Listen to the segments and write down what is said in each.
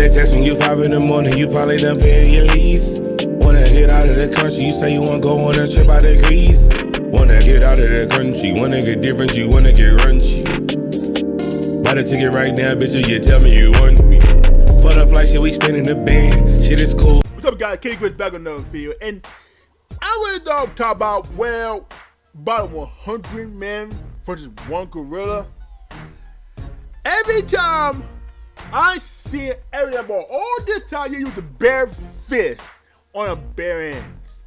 they text me, you 5 in the morning, you probably done paying your lease. Wanna get out of the country, you say you wanna go on a trip out of Greece. Wanna get out of the country, wanna get different, you wanna get runchy. Buy the ticket right now, bitch, you tell me you want me. For the flight, shit, we spinning the band, shit is cool. What's up, guys? Kenny Chris back on another video, and I really don't talk about, well, about 100 men versus one gorilla. Every time I see it, every time, all this time you use the bare fist on a bare ends.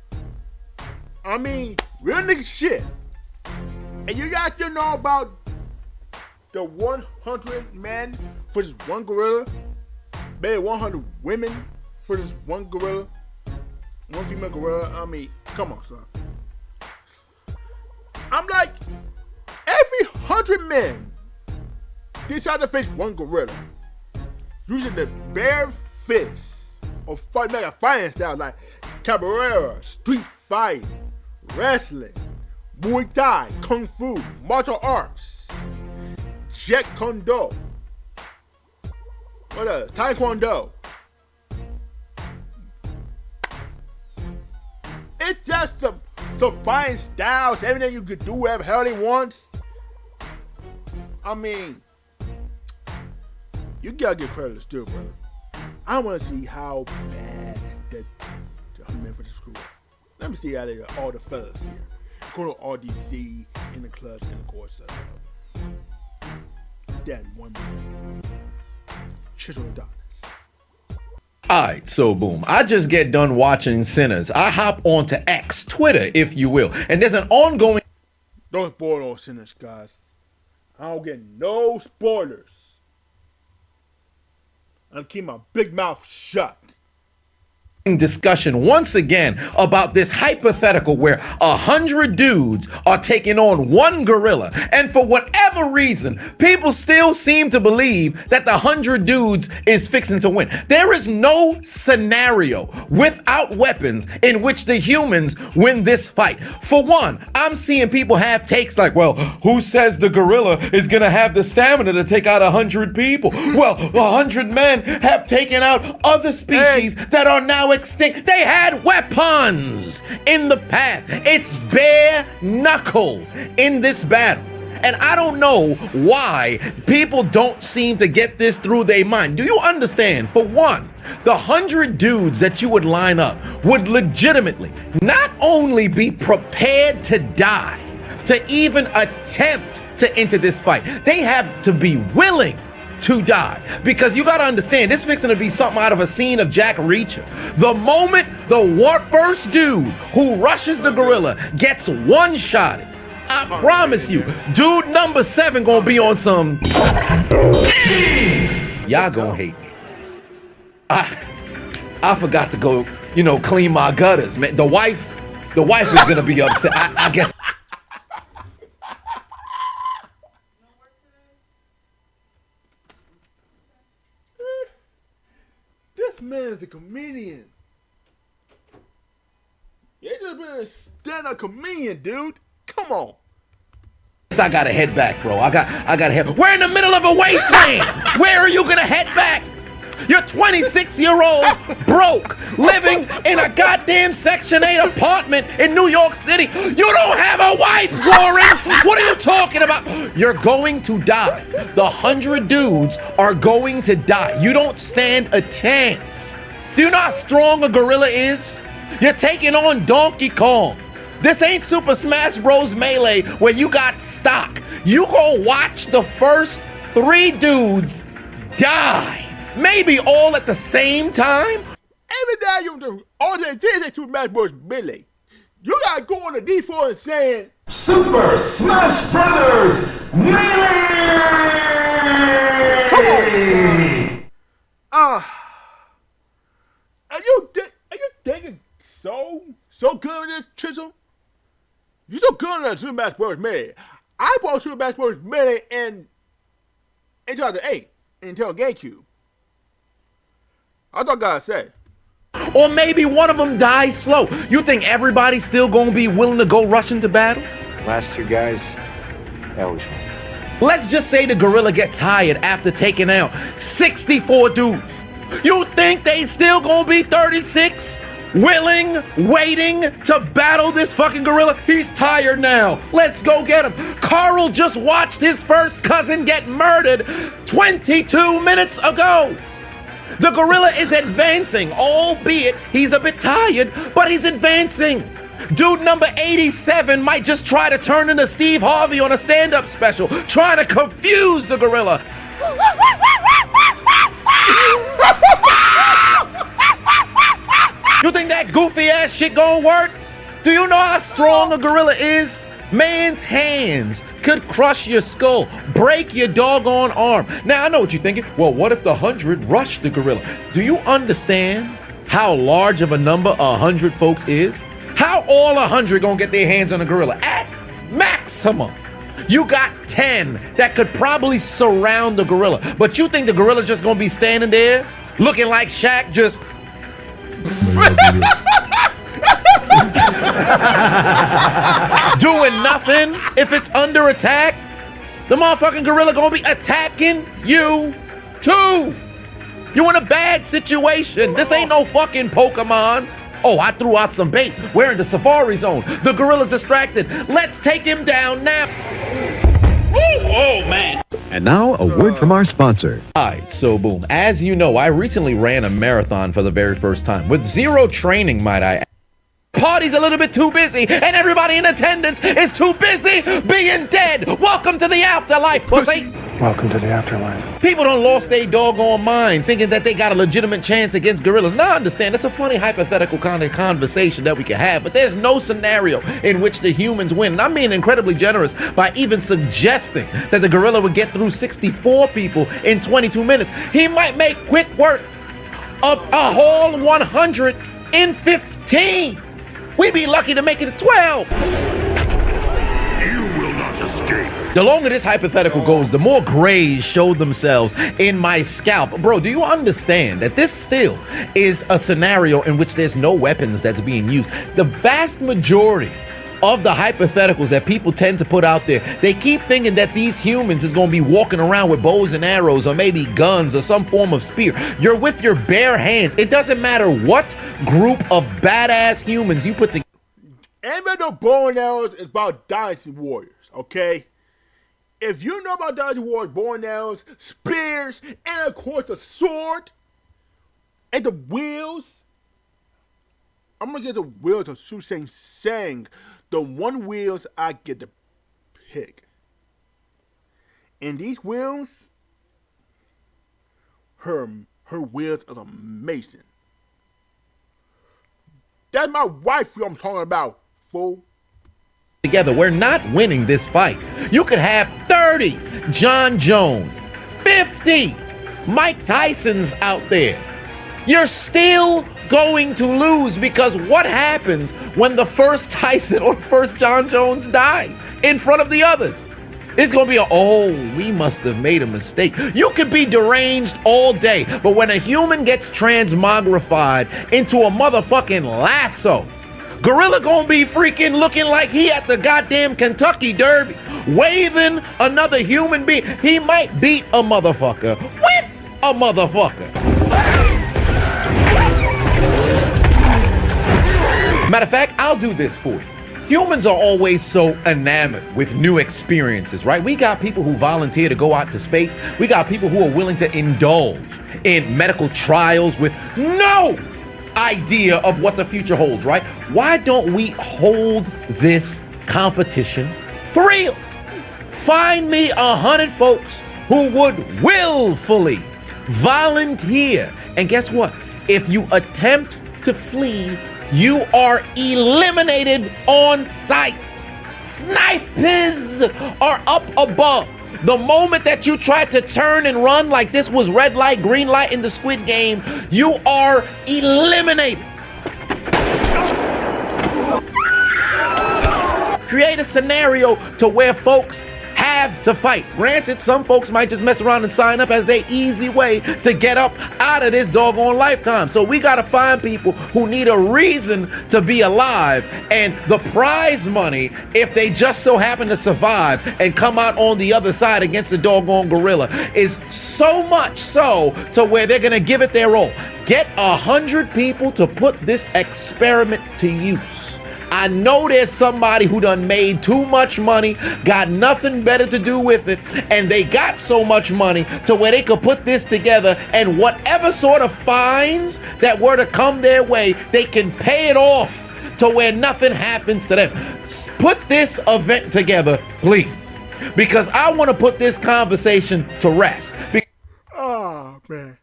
I mean, real nigga shit. And you guys to know about the 100 men versus one gorilla? Maybe 100 women versus one gorilla? One female gorilla? I mean, come on, son. I'm like, every 100 men decide to face one gorilla using the bare fist or fight, like a fighting style like capoeira, street fighting, wrestling, Muay Thai, Kung Fu, martial arts, Jeet Kune Do, what else? Taekwondo. It's just some fighting styles, everything you could do whatever hell he wants. I mean, you gotta give credit still, brother. I wanna see how bad the men for the school. Let me see how they are, all the fellas here. Go to RDC in the clubs and of course that one man. Chisel Adonis. Alright, so boom, I just get done watching Sinners. I hop onto X, Twitter, if you will, and there's an ongoing— Don't spoil no Sinners, guys. I don't get no spoilers. I'm keeping my big mouth shut. discussion once again about this hypothetical where 100 dudes are taking on one gorilla, and for whatever reason people still seem to believe that the 100 dudes is fixing to win. There is no scenario without weapons in which the humans win this fight. For one, I'm seeing people have takes like, well, who says the gorilla is gonna have the stamina to take out 100 people? Well, 100 men have taken out other species that are now extinct. They had weapons in the past. It's bare knuckle in this battle. And I don't know why people don't seem to get this through their mind. Do you understand? For one, the 100 dudes that you would line up would legitimately not only be prepared to die, to even attempt to enter this fight, they have to be willing to die. Because you gotta understand, this fixing to be something out of a scene of Jack Reacher. The moment the first dude who rushes the gorilla gets one-shotted, I promise you, dude number 7 gonna be on some— y'all gonna hate me. I forgot to go, clean my gutters, man. The wife is gonna be upset. I guess. This man's a comedian. You just been a stand-up comedian, dude. Come on. I gotta head back, bro. I gotta head. We're in the middle of a wasteland. Where are you gonna head back? You're 26-year-old, broke, living in a goddamn Section 8 apartment in New York City. You don't have a wife, Warren. What are you talking about? You're going to die. The 100 dudes are going to die. You don't stand a chance. Do you know how strong a gorilla is? You're taking on Donkey Kong. This ain't Super Smash Bros. Melee where you got stock. You go watch the first 3 dudes die. Maybe all at the same time. Every day you do all the things Super Smash Bros. Melee. You gotta go on the D4 and saying Super Smash Brothers Melee! Come on, are you thinking so good at this, Chisel? You so good at Super Smash Bros. Melee. I bought Super Smash Bros. Melee in 2008 until GameCube. I thought God said. Or maybe one of them dies slow. You think everybody's still gonna be willing to go rush into battle? Last 2 guys, that was fun. Let's just say the gorilla get tired after taking out 64 dudes. You think they still gonna be 36? Willing, waiting to battle this fucking gorilla? He's tired now. Let's go get him. Carl just watched his first cousin get murdered 22 minutes ago. The gorilla is advancing, albeit he's a bit tired, but he's advancing. Dude number 87 might just try to turn into Steve Harvey on a stand-up special, trying to confuse the gorilla. You think that goofy ass shit gonna work? Do you know how strong a gorilla is? Man's hands could crush your skull, break your doggone arm. Now I know what you're thinking. Well, what if the 100 rushed the gorilla? Do you understand how large of a number 100 folks is? How all 100 gonna get their hands on a gorilla? At maximum, you got 10 that could probably surround the gorilla. But you think the gorilla just gonna be standing there looking like Shaq, just doing nothing if it's under attack? The motherfucking gorilla gonna be attacking you too. You in a bad situation. This ain't no fucking Pokemon. Oh, I threw out some bait. We're in the safari zone. The gorilla's distracted. Let's take him down now. Oh, man. And now, a word from our sponsor. Alright, so boom. As you know, I recently ran a marathon for the very first time. With zero training, might I add. Party's a little bit too busy, and everybody in attendance is too busy being dead. Welcome to the afterlife, pussy. Welcome to the afterlife. People done lost their doggone mind thinking that they got a legitimate chance against gorillas. Now I understand, it's a funny hypothetical kind of conversation that we can have, but there's no scenario in which the humans win. And I'm being incredibly generous by even suggesting that the gorilla would get through 64 people in 22 minutes. He might make quick work of a whole 100 in 15. We'd be lucky to make it to 12. You will not escape. The longer this hypothetical goes, the more grays show themselves in my scalp. Bro, do you understand that this still is a scenario in which there's no weapons that's being used? The vast majority of the hypotheticals that people tend to put out there, they keep thinking that these humans is gonna be walking around with bows and arrows or maybe guns or some form of spear. You're with your bare hands. It doesn't matter what group of badass humans you put together. Anybody know bow and arrows is about Dynasty Warriors, okay? If you know about Dynasty Warriors, bow and arrows, spears, and of course the sword, and the wheels, I'm gonna get the wheels of Su Sang. The one wheels I get to pick. And these wheels, her wheels are amazing. That's my wife who I'm talking about, fool. Together, we're not winning this fight. You could have 30 John Jones, 50 Mike Tysons out there. You're still going to lose, because what happens when the first Tyson or first John Jones die in front of the others? It's gonna be we must have made a mistake. You could be deranged all day, but when a human gets transmogrified into a motherfucking lasso, gorilla gonna be freaking looking like he at the goddamn Kentucky Derby, waving another human being. He might beat a motherfucker with a motherfucker. Matter of fact, I'll do this for you. Humans are always so enamored with new experiences, right? We got people who volunteer to go out to space. We got people who are willing to indulge in medical trials with no idea of what the future holds, right? Why don't we hold this competition for real? Find me 100 folks who would willfully volunteer. And guess what? If you attempt to flee, you are eliminated on sight. Snipers are up above. The moment that you try to turn and run like this was red light, green light in the Squid Game, you are eliminated. Create a scenario to where folks have have to fight. Granted, some folks might just mess around and sign up as their easy way to get up out of this doggone lifetime. So we got to find people who need a reason to be alive. And the prize money, if they just so happen to survive and come out on the other side against the doggone gorilla, is so much so to where they're going to give it their all. Get 100 people to put this experiment to use. I know there's somebody who done made too much money, got nothing better to do with it, and they got so much money to where they could put this together, and whatever sort of fines that were to come their way, they can pay it off to where nothing happens to them. Put this event together, please, because I want to put this conversation to rest. Oh, man.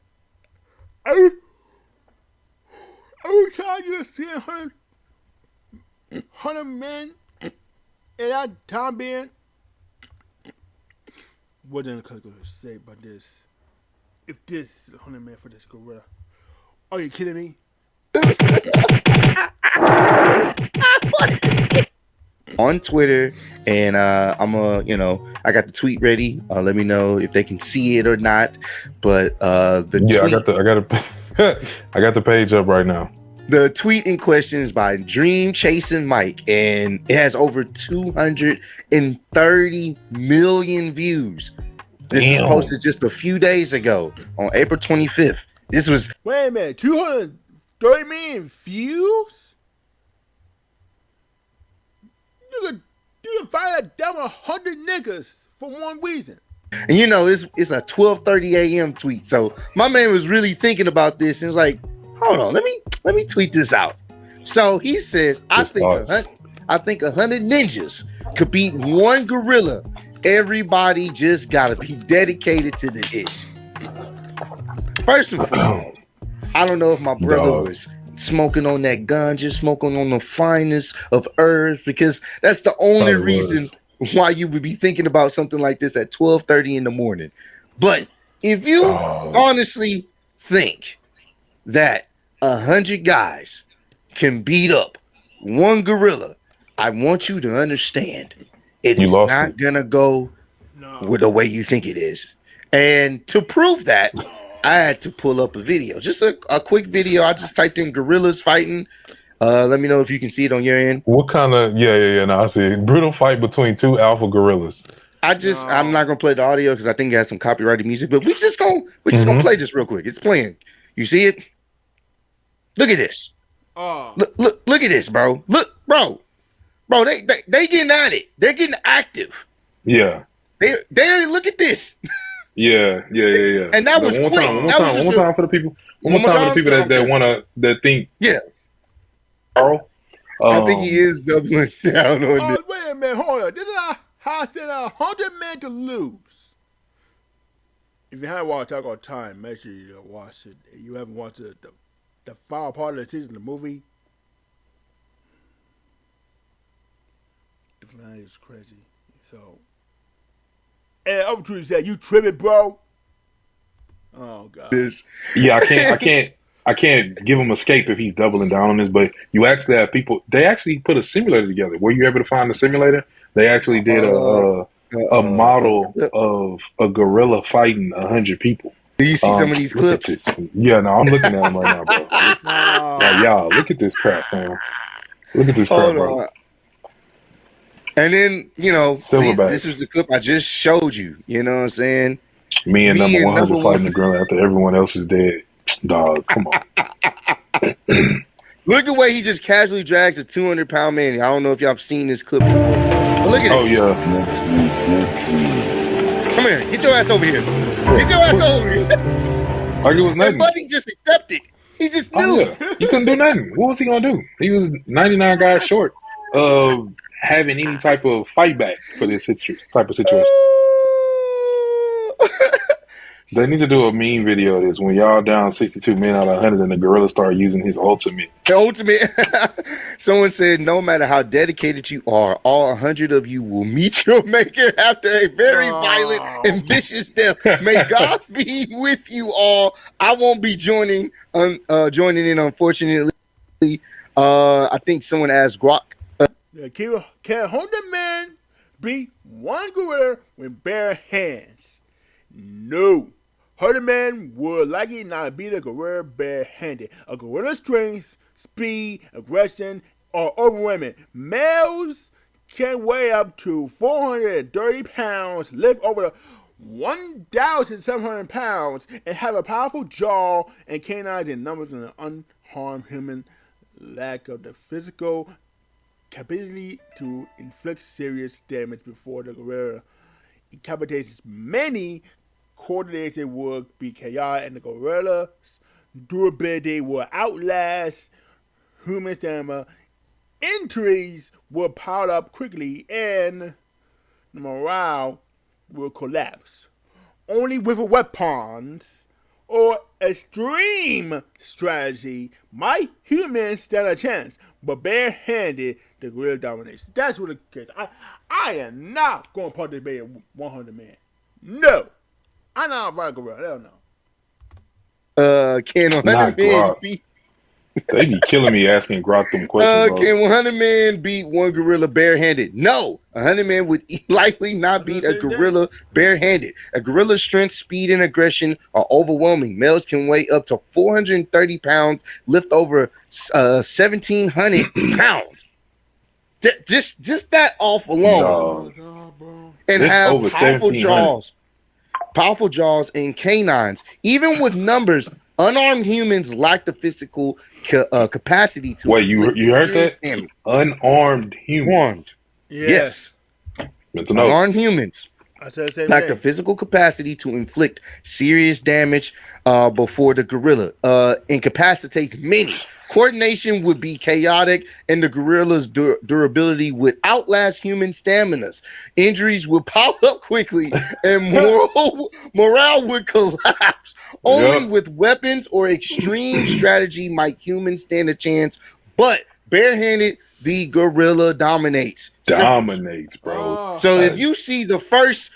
Every time you see 100 men in that time being, what then going to say about this? If this is 100 men for this gorilla, are you kidding me? On Twitter, and I got the tweet ready. Let me know if they can see it or not. But the I got the page up right now. The tweet in question is by Dream Chasing Mike, and it has over 230 million views. This was posted just a few days ago on April 25th. This was wait a minute, 230 million views? You can find that down 100 niggas for one reason. And it's a 12:30 a.m. tweet. So my man was really thinking about this and was like, hold on, let me tweet this out. So he says, I think 100 ninjas could beat one gorilla. Everybody just gotta be dedicated to the ish. First and foremost, I don't know if my brother was smoking on that ganja, smoking on the finest of herbs, because that's the only reason why you would be thinking about something like this at 12:30 in the morning. But if you honestly think that 100 guys can beat up one gorilla, I want you to understand it is not gonna go with the way you think it is. And to prove that, I had to pull up a video, just a quick video. I just typed in gorillas fighting. Let me know if you can see it on your end. What kind of no, I see it. Brutal fight between two alpha gorillas. I'm not gonna play the audio because I think it has some copyrighted music, but we're just gonna play this real quick. It's playing. You see it? Look at this. Look at this, bro. Look, bro. They getting at it. They're getting active. Yeah. They look at this. Yeah. And that was quick. One more time for the people. One more time for the people that think. Yeah. Carl. I think he is doubling down on this. Wait a minute, hold on. This is how I said 100 men to lose. If you haven't watched Talk on Time, make sure you watch it. If you haven't watched the final part of the season, the movie, the finale is crazy. So, and the other truth said, you tripping, bro? Oh God. Yeah, I can't give him escape if he's doubling down on this, but you actually have people, they actually put a simulator together. Were you able to find the simulator? They actually did a model of a gorilla fighting 100 people. Do you see some of these clips? Yeah, no, I'm looking at them right now, bro. Like, y'all, look at this crap, man. Look at this crap, bro. And then, Silverback. This was the clip I just showed you. You know what I'm saying? Me and number 100 fighting the gorilla after everyone else is dead. Dog, come on. Look at the way he just casually drags a 200-pound man. I don't know if y'all have seen this clip before. But look at this. Oh, yeah. Come here. Get your ass over here. Get your ass over here. Like it was nothing. And Buddy just accepted. He just knew. Yeah. He couldn't do nothing. What was he going to do? He was 99 guys short of having any type of fight back for this type of situation. They need to do a meme video of this when y'all down 62 men out of 100 and the gorilla start using his ultimate. The ultimate. Someone said, no matter how dedicated you are, all 100 of you will meet your maker after a very violent and vicious death. May God be with you all. I won't be joining in, unfortunately. I think someone asked Grok. Can 100 men beat one gorilla with bare hands? No. 100 men would likely not beat a gorilla barehanded. A gorilla's strength, speed, aggression are overwhelming. Males can weigh up to 430 pounds, lift over 1,700 pounds, and have a powerful jaw and canines in numbers and an unharmed human. Lack of the physical capacity to inflict serious damage before the gorilla incapacitates many. Coordination would be chaotic, and the gorilla's durability will outlast human stamina. Injuries will pile up quickly, and the morale will collapse. Only with weapons or extreme strategy might humans stand a chance, but barehanded, the gorilla dominates. That's what it is. I am not going to participate in 100 men. No. I'm not fighting a gorilla. Hell no. Can 100 Not men Grok. beat? They be killing me asking Grok them questions, bro. Can 100 men beat one gorilla barehanded? No. 100 men would likely not beat a gorilla barehanded. A gorilla's strength, speed, and aggression are overwhelming. Males can weigh up to 430 pounds, lift over 1,700 pounds. Just that off alone. And Lift have over powerful 1,700. jaws. Powerful jaws and canines. Even with numbers, unarmed humans lack the physical capacity to. Wait, you heard that? Damage. Unarmed humans. Yeah. Yes. Mental note. Unarmed humans I said the same lack the thing. physical capacity to inflict serious damage before the gorilla incapacitates many. Coordination would be chaotic, and the gorilla's durability would outlast human staminas. Injuries would pile up quickly, and morale would collapse. Only with weapons or extreme strategy might humans stand a chance, but barehanded, the gorilla dominates. Dominates, bro. So if you see the first,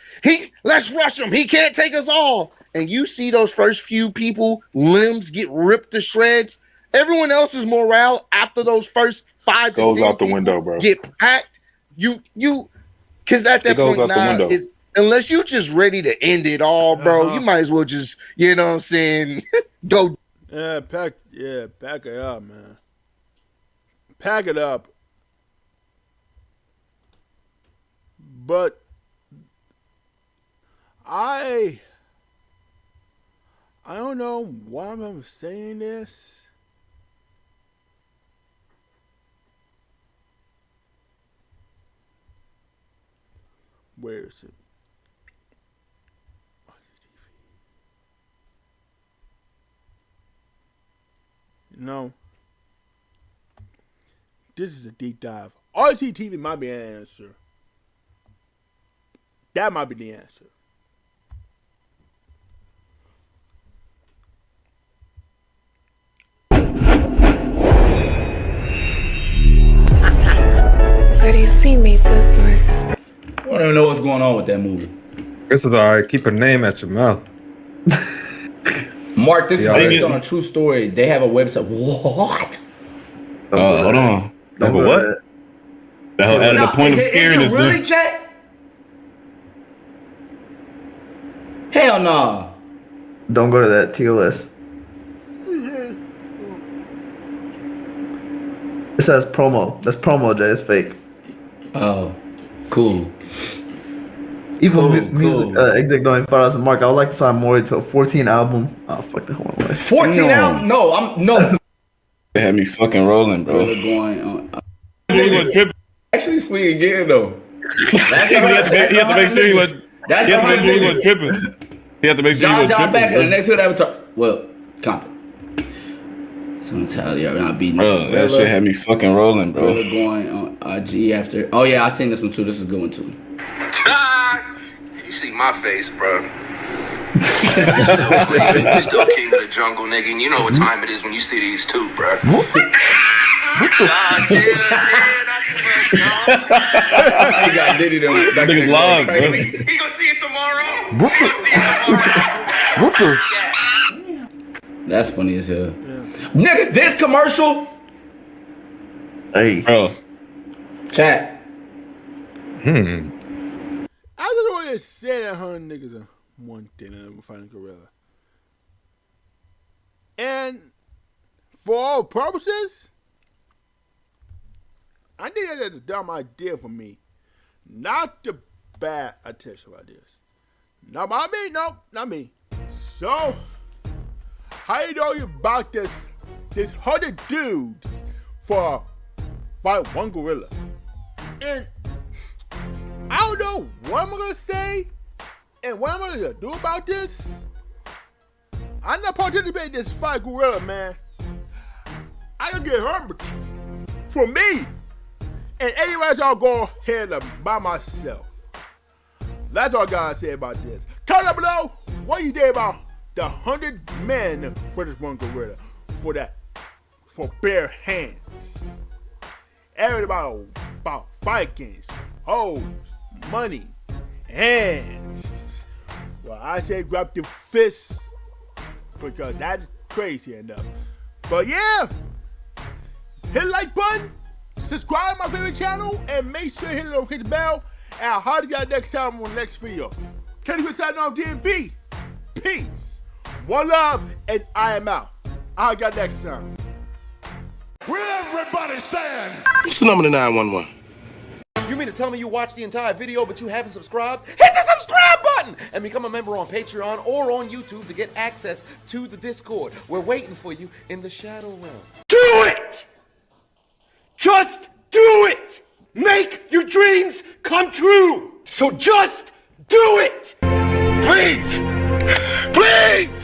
let's rush him. He can't take us all. And you see those first few people, limbs get ripped to shreds. Everyone else's morale after those first 5 to 10 Goes out the people window, bro. get packed. Because at that goes point out the now, window. unless you just ready to end it all, bro, you might as well just, you know what I'm saying, go. Pack it up, man. Pack it up. But I don't know why I'm saying this. Where is it? No. This is a deep dive. RCTV might be an answer. That might be the answer. But you see me this way. I don't even know what's going on with that movie. This is alright. Keep a name at your mouth. Mark, this is Yeah, based on a true story. They have a website. What? Hold on. Number what? The hell added a point of scariness. Is it really, chat? Hell no. Don't go to that TOS. It says promo. That's promo, Jay. It's fake. Oh, cool. Even music exec doing 5,000 Mark. I would like to sign Maury to a 14 album. Oh fuck that whole way. 14 album? No, I'm no. They had me fucking rolling, bro. Going on. Actually, sweet again though. That's he had to make sure he was. That's he had to make sure he wasn't tripping. He had to make sure he wasn't John tripping. back in the next hood avatar. Well, Compton. So I'm telling you, I'm not beating. Bro, that shit had me fucking rolling, bro. We're going on IG after. Oh yeah, I seen this one too. This is a good one too. You see my face, bro. Still king of the jungle, nigga, and you know what time it is when you see these two, bro. He got Diddy though. That nigga's live, bro. He gonna see it tomorrow. That's funny as hell. Nigga, this commercial. Hey, bro. Chat. can't say that 100 niggas are one thing and I'm fighting a gorilla. And for all purposes, I think that's a dumb idea for me. Not the bad attention ideas. Not by me, no, not me. So, how you know you about this 100 dudes for fight one gorilla? And I don't know what I'm gonna say and what I'm gonna do about this. I'm not participating in this fight gorilla, man. I can get hurt for me. And anyway, y'all go ahead and by myself. That's all I gotta say about this. Comment down below what you think about the 100 men for this one gorilla. For bare hands. Everybody about Vikings, hoes, money, hands. Well, I say grab your fists because that's crazy enough. But yeah, hit the like button, subscribe to my favorite channel, and make sure you hit the notification bell. And I'll holler at y'all next time on the next video. Kenny Chris signing off DMV. Peace. One love, and I am out. I'll get next time. With everybody saying, What's the number to 911? You mean to tell me you watched the entire video but you haven't subscribed? Hit the subscribe button and become a member on Patreon or on YouTube to get access to the Discord. We're waiting for you in the Shadow Realm. Do it! Just do it! Make your dreams come true! So just do it! please, please.